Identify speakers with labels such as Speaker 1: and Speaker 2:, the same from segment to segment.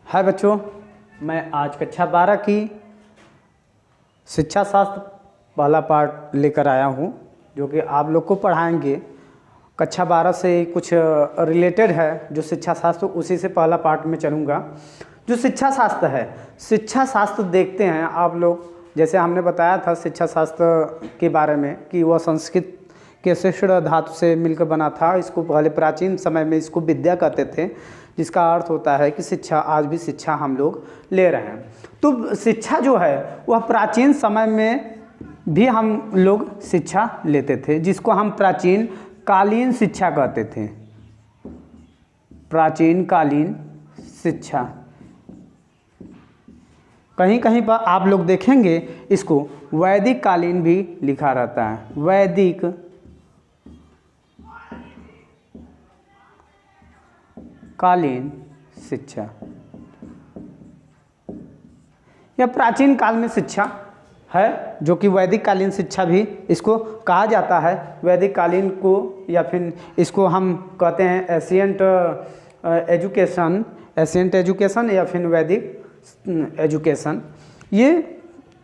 Speaker 1: हाय बच्चों, मैं आज कक्षा 12 की शिक्षा शास्त्र पहला पार्ट लेकर आया हूँ, जो कि आप लोग को पढ़ाएंगे। कक्षा 12 से कुछ रिलेटेड है जो शिक्षा शास्त्र, उसी से पहला पार्ट में चलूँगा। जो शिक्षा शास्त्र है, शिक्षा शास्त्र देखते हैं आप लोग। जैसे हमने बताया था शिक्षा शास्त्र के बारे में कि वह संस्कृत के शिष्ण धातु से मिलकर बना था। इसको पहले प्राचीन समय में इसको विद्या कहते थे, जिसका अर्थ होता है कि शिक्षा। आज भी शिक्षा हम लोग ले रहे हैं। तो शिक्षा जो है वह प्राचीन समय में भी हम लोग शिक्षा लेते थे, जिसको हम प्राचीन कालीन शिक्षा कहते थे। प्राचीन कालीन शिक्षा। कहीं कहीं पर आप लोग देखेंगे इसको वैदिक कालीन भी लिखा रहता है। वैदिक कालीन शिक्षा यह प्राचीन काल में शिक्षा है, जो कि वैदिक कालीन शिक्षा भी इसको कहा जाता है। वैदिक कालीन को या फिर इसको हम कहते हैं एशियंट एजुकेशन या फिर वैदिक एजुकेशन। ये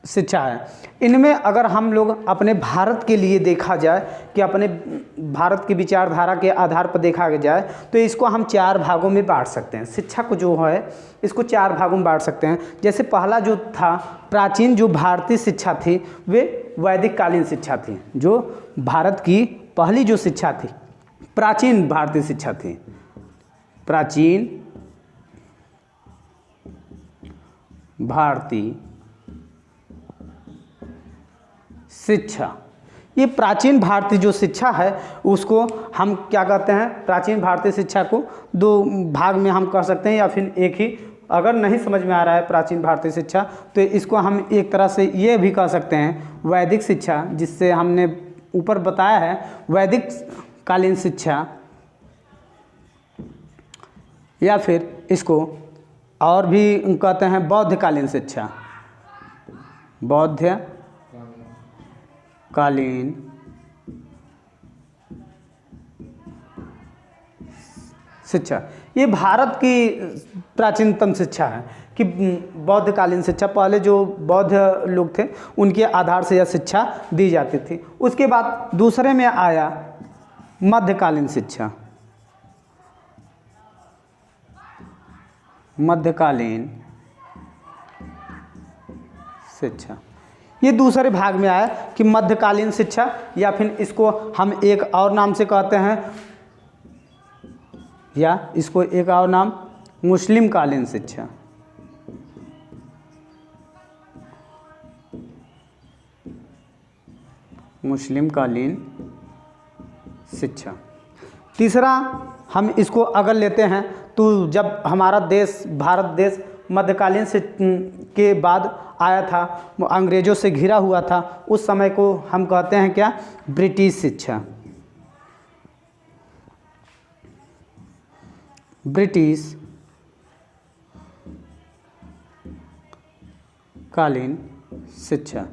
Speaker 1: शिक्षा है। इनमें अगर हम लोग अपने भारत के लिए देखा जाए कि अपने भारत की विचारधारा के आधार पर देखा जाए तो इसको हम 4 भागों में बांट सकते हैं। शिक्षा को जो है इसको 4 भागों में बांट सकते हैं। जैसे पहला जो था प्राचीन जो भारतीय शिक्षा थी वे वैदिक कालीन शिक्षा थी। जो भारत की पहली जो शिक्षा थी प्राचीन भारतीय शिक्षा थी। प्राचीन भारतीय शिक्षा, ये प्राचीन भारतीय जो शिक्षा है उसको हम क्या कहते हैं? प्राचीन भारतीय शिक्षा को 2 भाग में हम कह सकते हैं, या फिर एक ही। अगर नहीं समझ में आ रहा है प्राचीन भारतीय शिक्षा तो इसको हम एक तरह से ये भी कह सकते हैं वैदिक शिक्षा, जिससे हमने ऊपर बताया है वैदिक कालीन शिक्षा, या फिर इसको और भी कहते हैं बौद्ध कालीन शिक्षा। बौद्ध कालीन शिक्षा ये भारत की प्राचीनतम शिक्षा है कि बौद्ध कालीन शिक्षा। पहले जो बौद्ध लोग थे उनके आधार से यह शिक्षा दी जाती थी। उसके बाद दूसरे में आया मध्यकालीन शिक्षा। मध्यकालीन शिक्षा ये दूसरे भाग में आया कि मध्यकालीन शिक्षा, या फिर इसको हम एक और नाम से कहते हैं, या इसको एक और नाम मुस्लिम कालीन शिक्षा। मुस्लिम कालीन शिक्षा। तीसरा हम इसको अगर लेते हैं तो जब हमारा देश भारत देश मध्यकालीन से के बाद आया था, अंग्रेज़ों से घिरा हुआ था, उस समय को हम कहते हैं क्या? ब्रिटिश शिक्षा। ब्रिटिश कालीन शिक्षा,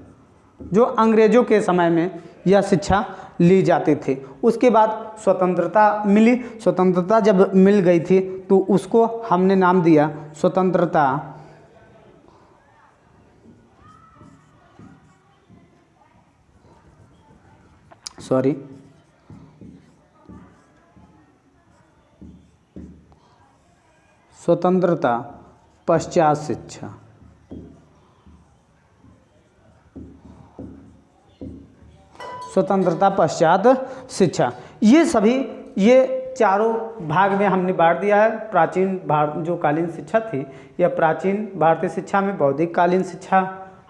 Speaker 1: जो अंग्रेज़ों के समय में यह शिक्षा ली जाती थी। उसके बाद स्वतंत्रता मिली। स्वतंत्रता जब मिल गई थी तो उसको हमने नाम दिया स्वतंत्रता स्वतंत्रता पश्चात शिक्षा। स्वतंत्रता पश्चात शिक्षा, ये सभी ये चारों भाग में हमने बांट दिया है। प्राचीन भारत जो कालीन शिक्षा थी, यह प्राचीन भारतीय शिक्षा में बौद्धिक कालीन शिक्षा,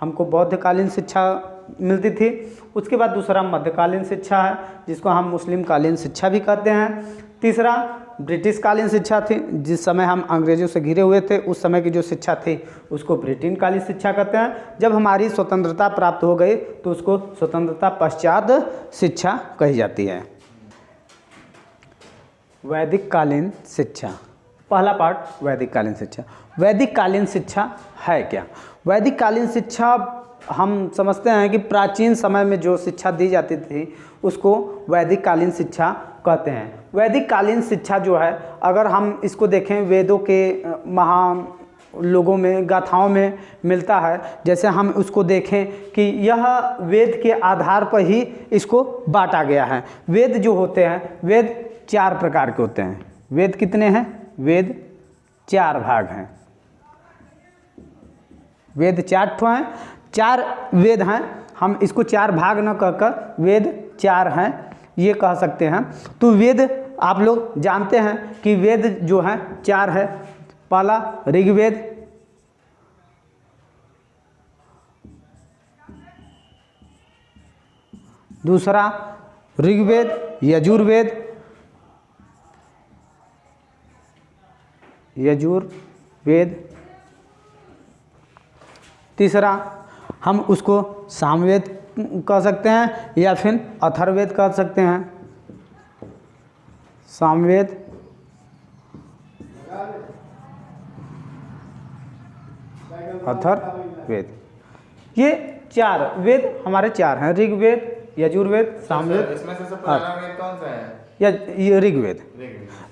Speaker 1: हमको बौद्ध कालीन शिक्षा मिलती थी। उसके बाद दूसरा मध्यकालीन शिक्षा है, जिसको हम मुस्लिम कालीन शिक्षा भी कहते हैं। तीसरा ब्रिटिश कालीन शिक्षा थी, जिस समय हम अंग्रेज़ों से घिरे हुए थे उस समय की जो शिक्षा थी उसको ब्रिटेन कालीन शिक्षा कहते हैं। जब हमारी स्वतंत्रता प्राप्त हो गई तो उसको स्वतंत्रता पश्चात शिक्षा कही जाती है। वैदिक कालीन शिक्षा, पहला पार्ट वैदिक कालीन शिक्षा। वैदिक कालीन शिक्षा है क्या? वैदिक कालीन शिक्षा हम समझते हैं कि प्राचीन समय में जो शिक्षा दी जाती थी उसको वैदिक कालीन शिक्षा कहते हैं। वैदिक कालीन शिक्षा जो है, अगर हम इसको देखें वेदों के लोगों में, गाथाओं में मिलता है। जैसे हम उसको देखें कि यह वेद के आधार पर ही इसको बांटा गया है। वेद जो होते हैं, वेद 4 प्रकार के होते हैं। वेद कितने हैं? वेद 4 भाग हैं। वेद 4 ठो हैं, 4 वेद हैं। हम इसको 4 भाग न कहकर वेद 4 हैं ये कह सकते हैं। तो वेद आप लोग जानते हैं कि वेद जो हैं 4 है। पहला ऋग्वेद, दूसरा ऋग्वेद, यजुर्वेद, तीसरा हम उसको सामवेद कह सकते हैं या फिर अथर्ववेद कह सकते हैं। सामवेद, अथर्ववेद, ये 4 वेद हमारे 4 हैं। ऋग्वेद, यजुर्वेद, सामवेद।
Speaker 2: इसमें से सबसे पुराना वेद कौन सा है?
Speaker 1: ये ऋग्वेद।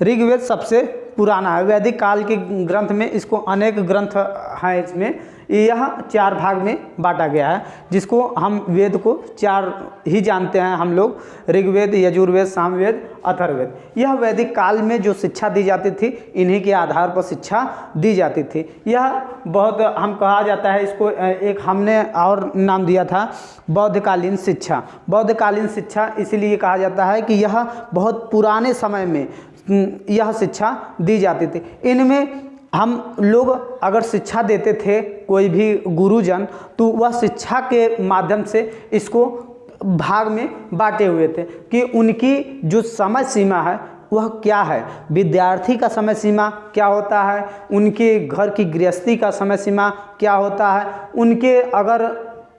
Speaker 1: ऋग्वेद सबसे पुराना है। वैदिक काल के ग्रंथ में इसको अनेक ग्रंथ हैं। इसमें यह 4 भाग में बांटा गया है, जिसको हम वेद को 4 ही जानते हैं हम लोग। ऋग्वेद, यजुर्वेद, सामवेद, अथर्ववेद। यह वैदिक काल में जो शिक्षा दी जाती थी, इन्हीं के आधार पर शिक्षा दी जाती थी। यह बहुत हम कहा जाता है इसको, एक हमने और नाम दिया था बौद्धकालीन शिक्षा। बौद्धकालीन शिक्षा इसलिए कहा जाता है कि यह बहुत पुराने समय में यह शिक्षा दी जाती थी। इनमें हम लोग अगर शिक्षा देते थे, कोई भी गुरुजन, तो वह शिक्षा के माध्यम से इसको भाग में बांटे हुए थे कि उनकी जो समय सीमा है वह क्या है, विद्यार्थी का समय सीमा क्या होता है, उनके घर की गृहस्थी का समय सीमा क्या होता है, उनके अगर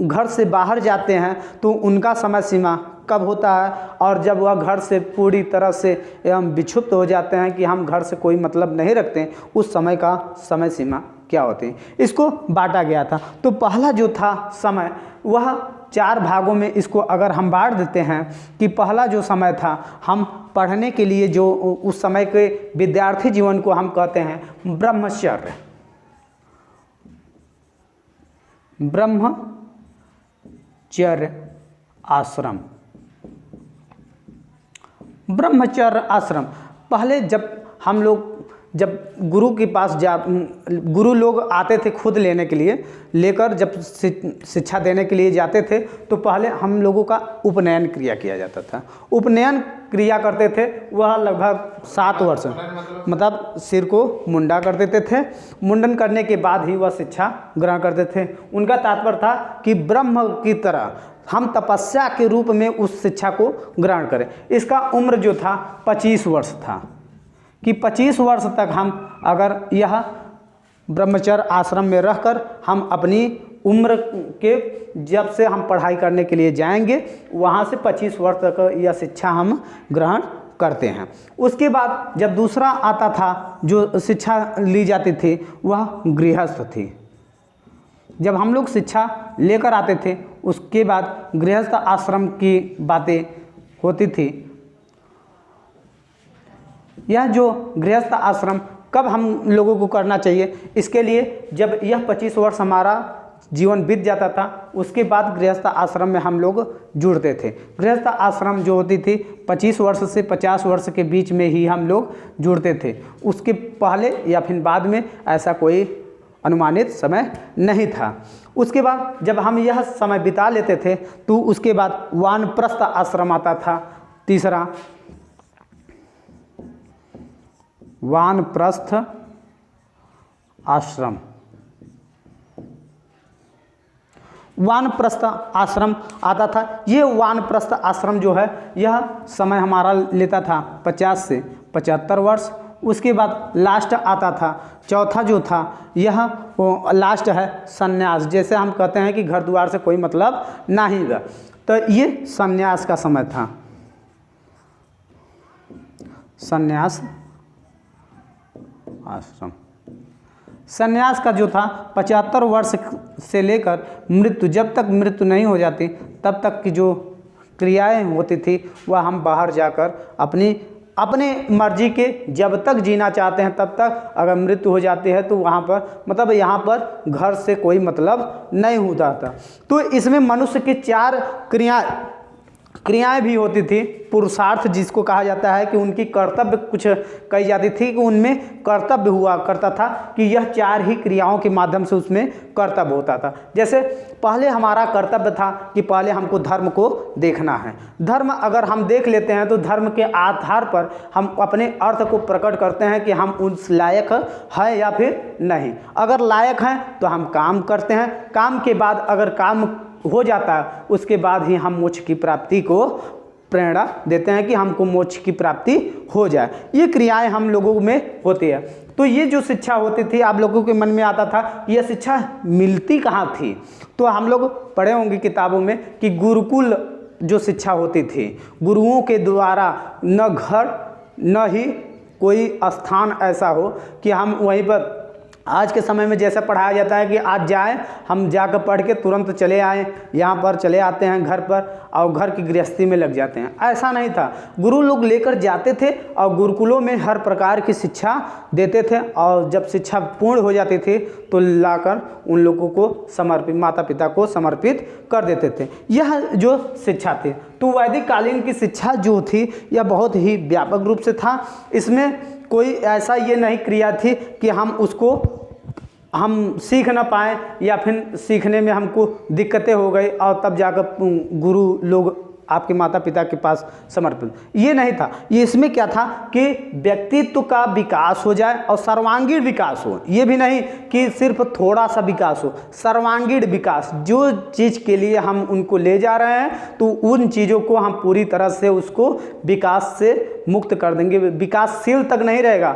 Speaker 1: घर से बाहर जाते हैं तो उनका समय सीमा कब होता है, और जब वह घर से पूरी तरह से एवं विक्षुब्ध हो जाते हैं कि हम घर से कोई मतलब नहीं रखते हैं, उस समय का समय सीमा क्या होती है। इसको बांटा गया था। तो पहला जो था समय, वह 4 भागों में इसको अगर हम बांट देते हैं कि पहला जो समय था, हम पढ़ने के लिए जो उस समय के विद्यार्थी जीवन को हम कहते हैं ब्रह्मचर्य। ब्रह्मचर्य आश्रम। ब्रह्मचर्य आश्रम पहले जब गुरु के पास गुरु लोग आते थे खुद लेने के लिए, लेकर जब शिक्षा देने के लिए जाते थे, तो पहले हम लोगों का उपनयन क्रिया किया जाता था। उपनयन क्रिया करते थे वह लगभग 7 वर्ष, मतलब सिर को मुंडा कर देते थे। मुंडन करने के बाद ही वह शिक्षा ग्रहण करते थे। उनका तात्पर्य था कि ब्रह्म की तरह हम तपस्या के रूप में उस शिक्षा को ग्रहण करें। इसका उम्र जो था 25 वर्ष था कि 25 वर्ष तक हम अगर यह ब्रह्मचर्य आश्रम में रहकर हम अपनी उम्र के जब से हम पढ़ाई करने के लिए जाएंगे, वहाँ से 25 वर्ष तक यह शिक्षा हम ग्रहण करते हैं। उसके बाद जब दूसरा आता था जो शिक्षा ली जाती थी, वह गृहस्थ थी। जब हम लोग शिक्षा लेकर आते थे, उसके बाद गृहस्थ आश्रम की बातें होती थी। यह जो गृहस्थ आश्रम कब हम लोगों को करना चाहिए, इसके लिए जब यह 25 वर्ष हमारा जीवन बीत जाता था, उसके बाद गृहस्थ आश्रम में हम लोग जुड़ते थे। गृहस्थ आश्रम जो होती थी 25 वर्ष से 50 वर्ष के बीच में ही हम लोग जुड़ते थे। उसके पहले या फिर बाद में ऐसा कोई अनुमानित समय नहीं था। उसके बाद जब हम यह समय बिता लेते थे, तो उसके बाद वानप्रस्थ आश्रम आता था। तीसरा वानप्रस्थ आश्रम। वानप्रस्थ आश्रम आता था। ये वानप्रस्थ आश्रम जो है, यह समय हमारा लेता था 50 से 75 वर्ष। उसके बाद लास्ट आता था, चौथा जो था, यह लास्ट है संन्यास। जैसे हम कहते हैं कि घर द्वार से कोई मतलब नहीं है, तो ये संन्यास का समय था। संन्यास आश्रम। संन्यास का जो था 75 वर्ष से लेकर मृत्यु, जब तक मृत्यु नहीं हो जाती तब तक की जो क्रियाएं होती थी, वह हम बाहर जाकर अपनी अपने मर्जी के जब तक जीना चाहते हैं तब तक, अगर मृत्यु हो जाती है तो वहाँ पर मतलब यहाँ पर घर से कोई मतलब नहीं होता था। तो इसमें मनुष्य की 4 क्रियाएं भी होती थी। पुरुषार्थ जिसको कहा जाता है कि उनकी कर्तव्य कुछ कही जाती थी कि उनमें कर्तव्य हुआ करता था कि यह 4 ही क्रियाओं के माध्यम से उसमें कर्तव्य होता था। जैसे पहले हमारा कर्तव्य था कि पहले हमको धर्म को देखना है। धर्म अगर हम देख लेते हैं तो धर्म के आधार पर हम अपने अर्थ को प्रकट करते हैं कि हम उस लायक हैं या फिर नहीं। अगर लायक हैं तो हम काम करते हैं, काम के बाद अगर काम हो जाता है उसके बाद ही हम मोक्ष की प्राप्ति को प्रेरणा देते हैं कि हमको मोक्ष की प्राप्ति हो जाए। ये क्रियाएं हम लोगों में होती है। तो ये जो शिक्षा होती थी आप लोगों के मन में आता था कि यह शिक्षा मिलती कहाँ थी। तो हम लोग पढ़े होंगे किताबों में कि गुरुकुल जो शिक्षा होती थी, गुरुओं के द्वारा न घर न ही कोई स्थान ऐसा हो कि हम वहीं पर आज के समय में जैसा पढ़ाया जाता है कि आज जाएं, हम जाकर पढ़ के तुरंत चले आएँ, यहाँ पर चले आते हैं घर पर और घर की गृहस्थी में लग जाते हैं। ऐसा नहीं था। गुरु लोग लेकर जाते थे और गुरुकुलों में हर प्रकार की शिक्षा देते थे और जब शिक्षा पूर्ण हो जाती थी तो लाकर उन लोगों को समर्पित, माता पिता को समर्पित कर देते थे। यह जो शिक्षा थी, तो वैदिक कालीन की शिक्षा जो थी यह बहुत ही व्यापक रूप से था। इसमें कोई ऐसा ये नहीं क्रिया थी कि हम सीख ना पाएँ या फिर सीखने में हमको दिक्कतें हो गई और तब जाकर गुरु लोग आपके माता पिता के पास समर्पित, ये नहीं था। ये इसमें क्या था कि व्यक्तित्व का विकास हो जाए और सर्वांगीण विकास हो। ये भी नहीं कि सिर्फ थोड़ा सा विकास हो, सर्वांगीण विकास। जो चीज़ के लिए हम उनको ले जा रहे हैं तो उन चीज़ों को हम पूरी तरह से उसको विकास से मुक्त कर देंगे। विकासशील तक नहीं रहेगा,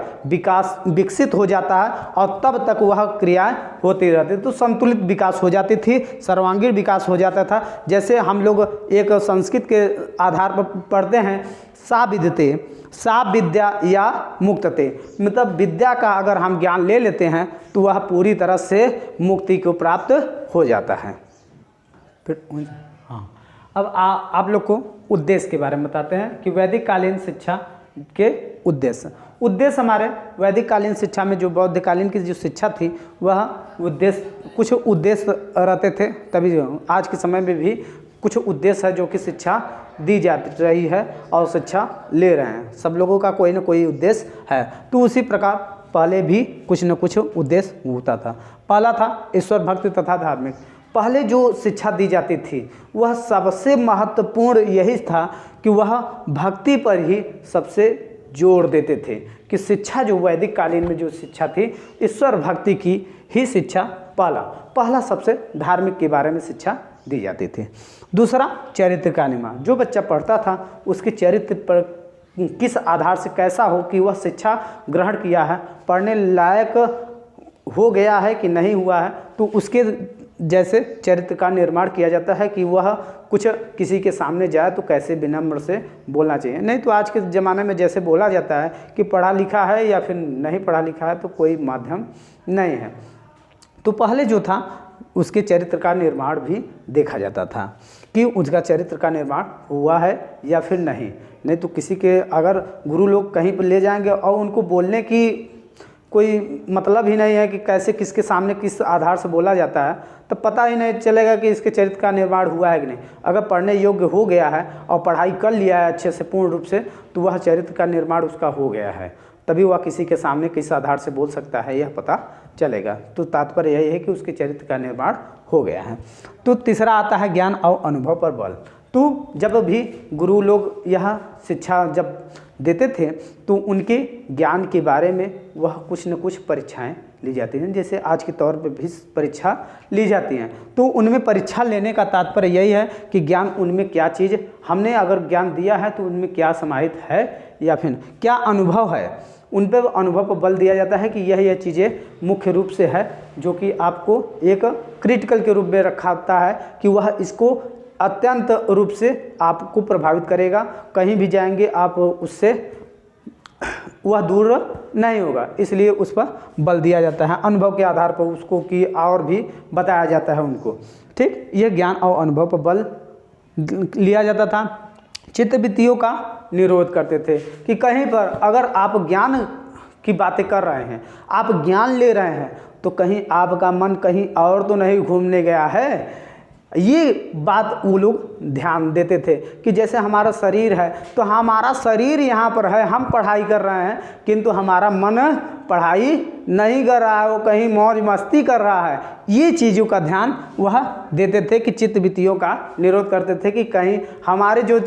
Speaker 1: विकसित हो जाता है और तब तक वह क्रियाएं होती रहती। तो संतुलित विकास हो जाती थी, सर्वांगीण विकास हो जाता था। जैसे हम लोग एक संस्कृत के आधार पर पढ़ते हैं, सा विद्यते, सा विद्या या मुक्तते, मतलब विद्या का अगर हम ज्ञान ले लेते हैं तो वह पूरी तरह से मुक्ति को प्राप्त हो जाता है। फिर हाँ, अब आप लोग को उद्देश्य के बारे में बताते हैं कि वैदिक कालीन शिक्षा के उद्देश्य हमारे वैदिक कालीन शिक्षा में जो बौद्ध कालीन की जो शिक्षा थी वह कुछ उद्देश्य रहते थे। तभी आज के समय में भी कुछ उद्देश्य है जो कि शिक्षा दी जा रही है और शिक्षा ले रहे हैं। सब लोगों का कोई ना कोई उद्देश्य है। तो उसी प्रकार पहले भी कुछ न कुछ उद्देश्य होता था। पहला था ईश्वर भक्ति तथा धार्मिक। पहले जो शिक्षा दी जाती थी वह सबसे महत्वपूर्ण यही था कि वह भक्ति पर ही सबसे जोर देते थे कि शिक्षा जो वैदिक कालीन में जो शिक्षा थी ईश्वर भक्ति की ही शिक्षा पहला सबसे धार्मिक के बारे में शिक्षा दी जाती थी। दूसरा चरित्र का निर्माण। जो बच्चा पढ़ता था उसके चरित्र पर किस आधार से कैसा हो कि वह शिक्षा ग्रहण किया है, पढ़ने लायक हो गया है कि नहीं हुआ है, तो उसके जैसे चरित्र का निर्माण किया जाता है कि वह कुछ किसी के सामने जाए तो कैसे विनम्र से बोलना चाहिए। नहीं तो आज के ज़माने में जैसे बोला जाता है कि पढ़ा लिखा है या फिर नहीं पढ़ा लिखा है तो कोई माध्यम नहीं है। तो पहले जो था उसके चरित्र का निर्माण भी देखा जाता था कि उसका चरित्र का निर्माण हुआ है या फिर नहीं तो किसी के अगर गुरु लोग कहीं पर ले जाएंगे और उनको बोलने की कोई मतलब ही नहीं है कि कैसे किसके सामने किस आधार से बोला जाता है, तो पता ही नहीं चलेगा कि इसके चरित्र का निर्माण हुआ है कि नहीं। अगर पढ़ने योग्य हो गया है और पढ़ाई कर लिया है अच्छे से पूर्ण रूप से तो वह चरित्र का निर्माण उसका हो गया है, तभी वह किसी के सामने किस आधार से बोल सकता है यह पता चलेगा। तो तात्पर्य यही है कि उसके चरित्र का निर्माण हो गया है। तो तीसरा आता है ज्ञान और अनुभव पर बल। तो जब भी गुरु लोग यह शिक्षा जब देते थे तो उनके ज्ञान के बारे में वह कुछ न कुछ परीक्षाएं ली जाती हैं। जैसे आज के तौर पे भी परीक्षा ली जाती हैं, तो उनमें परीक्षा लेने का तात्पर्य यही है कि ज्ञान उनमें क्या चीज़ हमने अगर ज्ञान दिया है तो उनमें क्या समाहित है या फिर क्या अनुभव है, उन पर अनुभव पर बल दिया जाता है कि यह चीज़ें मुख्य रूप से है जो कि आपको एक क्रिटिकल के रूप में रखा है कि वह इसको अत्यंत रूप से आपको प्रभावित करेगा। कहीं भी जाएंगे आप उससे वह दूर नहीं होगा, इसलिए उस पर बल दिया जाता है। अनुभव के आधार पर उसको कि और भी बताया जाता है उनको। ठीक, यह ज्ञान और अनुभव पर बल लिया जाता था। चित्तवृत्तियों का निरोध करते थे कि कहीं पर अगर आप ज्ञान की बातें कर रहे हैं, आप ज्ञान ले रहे हैं, तो कहीं आपका मन कहीं और तो नहीं घूमने गया है। ये बात वो लोग ध्यान देते थे कि जैसे हमारा शरीर है तो हमारा शरीर यहाँ पर है, हम पढ़ाई कर रहे हैं, किंतु हमारा मन पढ़ाई नहीं कर रहा है, वो कहीं मौज मस्ती कर रहा है। ये चीज़ों का ध्यान वह देते थे कि चित्तवृत्तियों का निरोध करते थे कि कहीं हमारे जो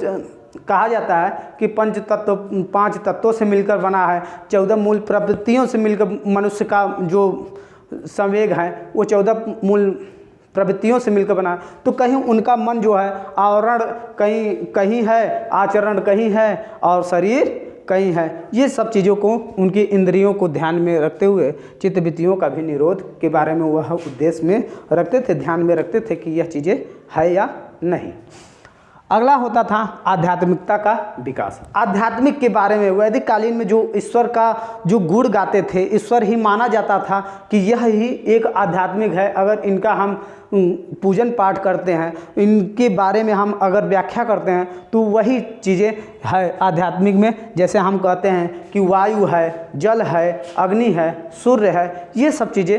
Speaker 1: कहा जाता है कि पंच तत्व 5 तत्वों से मिलकर बना है, 14 मूल प्रवृत्तियों से मिलकर मनुष्य का जो संवेग है वो 14 मूल प्रवृत्तियों से मिलकर बना, तो कहीं उनका मन जो है आवरण कहीं है, आचरण कहीं है और शरीर कहीं है। ये सब चीज़ों को, उनकी इंद्रियों को ध्यान में रखते हुए चित्तवृत्तियों का भी निरोध के बारे में वह उद्देश्य में रखते थे, ध्यान में रखते थे कि यह चीज़ें है या नहीं। अगला होता था आध्यात्मिकता का विकास। आध्यात्मिक के बारे में वैदिक कालीन में जो ईश्वर का जो गुण गाते थे, ईश्वर ही माना जाता था कि यह ही एक आध्यात्मिक है। अगर इनका हम पूजन पाठ करते हैं, इनके बारे में हम अगर व्याख्या करते हैं, तो वही चीज़ें है आध्यात्मिक में। जैसे हम कहते हैं कि वायु है, जल है, अग्नि है, सूर्य है, ये सब चीज़ें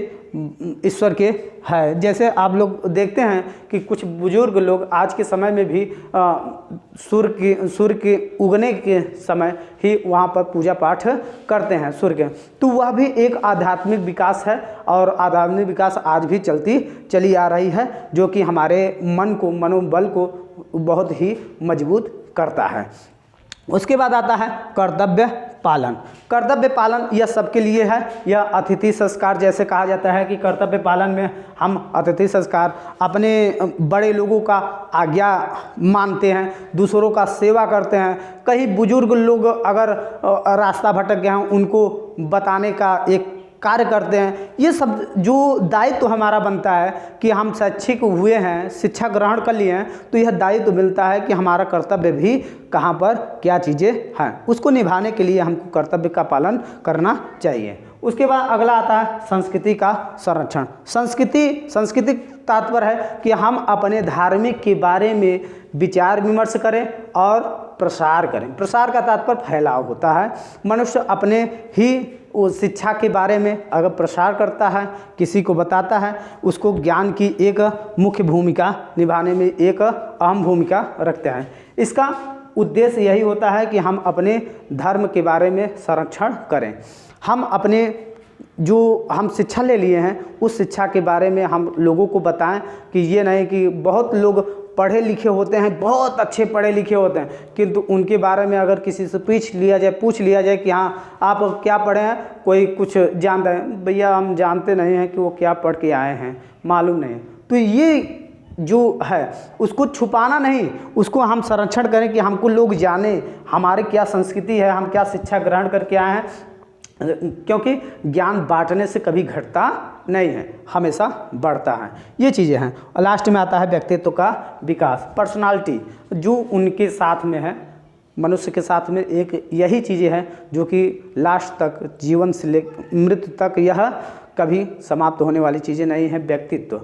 Speaker 1: ईश्वर के है। जैसे आप लोग देखते हैं कि कुछ बुजुर्ग लोग आज के समय में भी सूर्य के उगने के समय ही वहाँ पर पूजा पाठ करते हैं सूर्य के, तो वह भी एक आध्यात्मिक विकास है और आध्यात्मिक विकास आज भी चली आ रही है, जो कि हमारे मन को, मनोबल को बहुत ही मजबूत करता है। उसके बाद आता है कर्तव्य पालन। कर्तव्य पालन यह सबके लिए है। यह अतिथि संस्कार, जैसे कहा जाता है कि कर्तव्य पालन में हम अतिथि संस्कार अपने बड़े लोगों का आज्ञा मानते हैं, दूसरों का सेवा करते हैं। कहीं बुजुर्ग लोग अगर रास्ता भटक गए हैं, उनको बताने का एक कार्य करते हैं। ये सब जो दायित्व हमारा बनता है कि हम शैक्षिक हुए हैं, शिक्षा ग्रहण कर लिए हैं, तो यह दायित्व मिलता है कि हमारा कर्तव्य भी कहाँ पर क्या चीज़ें हैं, उसको निभाने के लिए हमको कर्तव्य का पालन करना चाहिए। उसके बाद अगला आता है संस्कृति का संरक्षण। संस्कृति तात्पर्य है कि हम अपने धार्मिक के बारे में विचार विमर्श करें और प्रसार करें। प्रसार का तात्पर्य फैलाव होता है। मनुष्य अपने ही उस शिक्षा के बारे में अगर प्रसार करता है, किसी को बताता है, उसको ज्ञान की एक मुख्य भूमिका निभाने में एक अहम भूमिका रखते हैं। इसका उद्देश्य यही होता है कि हम अपने धर्म के बारे में संरक्षण करें। हम अपने जो हम शिक्षा ले लिए हैं, उस शिक्षा के बारे में हम लोगों को बताएं कि ये नहीं कि बहुत लोग पढ़े लिखे होते हैं, बहुत अच्छे पढ़े लिखे होते हैं, किंतु उनके बारे में अगर किसी से पूछ लिया जाए कि हाँ आप क्या पढ़े हैं, कोई कुछ जानता है, भैया हम जानते नहीं हैं कि वो क्या पढ़ के आए हैं, मालूम नहीं। तो ये जो है उसको छुपाना नहीं, उसको हम संरक्षण करें कि हमको लोग जाने हमारे क्या संस्कृति है, हम क्या शिक्षा ग्रहण करके आए हैं, क्योंकि ज्ञान बांटने से कभी घटता नहीं है, हमेशा बढ़ता है। ये चीज़ें हैं। और लास्ट में आता है व्यक्तित्व का विकास, पर्सनालिटी, जो उनके साथ में है, मनुष्य के साथ में एक यही चीज़ें हैं जो कि लास्ट तक, जीवन से ले मृत्यु तक यह कभी समाप्त होने वाली चीज़ें नहीं हैं। व्यक्तित्व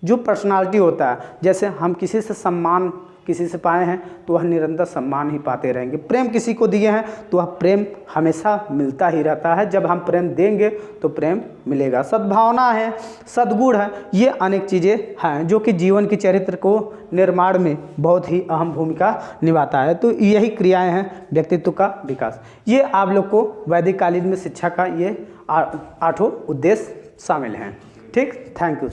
Speaker 1: जो पर्सनालिटी होता है, जैसे हम किसी से सम्मान किसी से पाए हैं तो वह निरंतर सम्मान ही पाते रहेंगे। प्रेम किसी को दिए हैं तो वह प्रेम हमेशा मिलता ही रहता है। जब हम प्रेम देंगे तो प्रेम मिलेगा। सद्भावना है, सद्गुण है, ये अनेक चीज़ें हैं जो कि जीवन की चरित्र को निर्माण में बहुत ही अहम भूमिका निभाता है। तो यही क्रियाएं हैं व्यक्तित्व का विकास। ये आप लोग को वैदिक कालीन में शिक्षा का ये 8 उद्देश्य शामिल हैं। ठीक, थैंक यू।